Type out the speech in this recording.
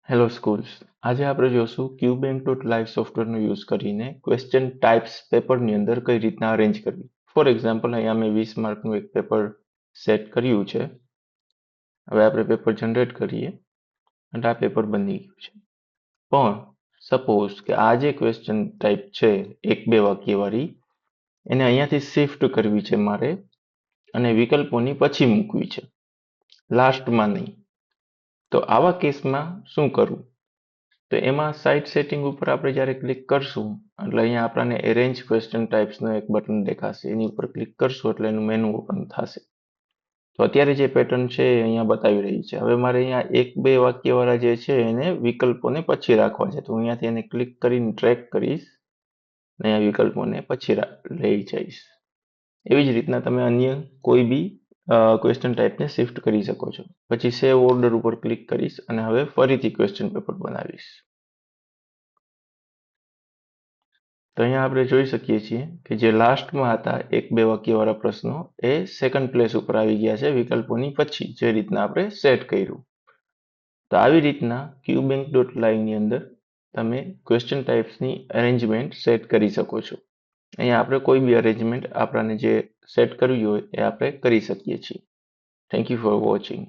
Hello schools. આજે આપણે જોશું QBank.live સોફ્ટવેરનો યુઝ કરીને ક્વેશ્ચન ટાઈપ્સ પેપરની અંદર કઈ રીતના અરેન્જ કરવી. ફોર એક્ઝામ્પલ અહીંયા મેં 20 માર્કનું એક પેપર સેટ કર્યું છે. હવે આપણે પેપર જનરેટ કરીએ અને આ પેપર બની ગયું છે. પણ સપોઝ કે આ જે ક્વેશ્ચન ટાઈપ છે 1-2 વાક્યવાળી એને અહીંયાથી શિફ્ટ કરવી છે મારે અને વિકલ્પોની પછી મૂકવી છે, લાસ્ટમાં નહીં. તો આવા કેસમાં શું કરવું? તો એમાં સાઇટ સેટિંગ ઉપર આપણે જ્યારે ક્લિક કરશું એટલે અહીંયા આપણને એરેન્જ ક્વેશ્ચન ટાઈપ્સનું એક બટન દેખાશે. એની ઉપર ક્લિક કરશું એટલે એનું મેનુ ઓપન થશે. તો અત્યારે જે પેટર્ન છે એ અહીંયા બતાવી રહી છે. હવે મારે અહીંયા 1-2 વાક્યવાળા જે છે એને વિકલ્પોને પછી રાખવા છે. તો અહીંયાથી એને ક્લિક કરીને ટ્રેક કરીશ અને આ વિકલ્પોને પછી લઈ જઈશ. એવી જ રીતના તમે અન્ય કોઈ બી ક્વેશ્ચન ટાઈપને શિફ્ટ કરી શકો છો. પછી સેવ ઓર્ડર ઉપર ક્લિક કરીશ અને હવે ફરીથી ક્વેશ્ચન પેપર બનાવીશ. તો અહીંયા આપણે જોઈ શકીએ છીએ કે જે લાસ્ટમાં હતા 1-2 વાક્યવાળા પ્રશ્નો એ સેકન્ડ પ્લેસ ઉપર આવી ગયા છે વિકલ્પોની પછી, જે રીતના આપણે સેટ કર્યું. તો આવી રીતના QBank.live ની અંદર તમે ક્વેશ્ચન ટાઈપ્સની અરેન્જમેન્ટ સેટ કરી શકો છો. અહીંયા આપણે કોઈ બી અરેન્જમેન્ટ આપણને જે સેટ કરવી હોય એ આપણે કરી શકીએ છીએ. Thank you for watching.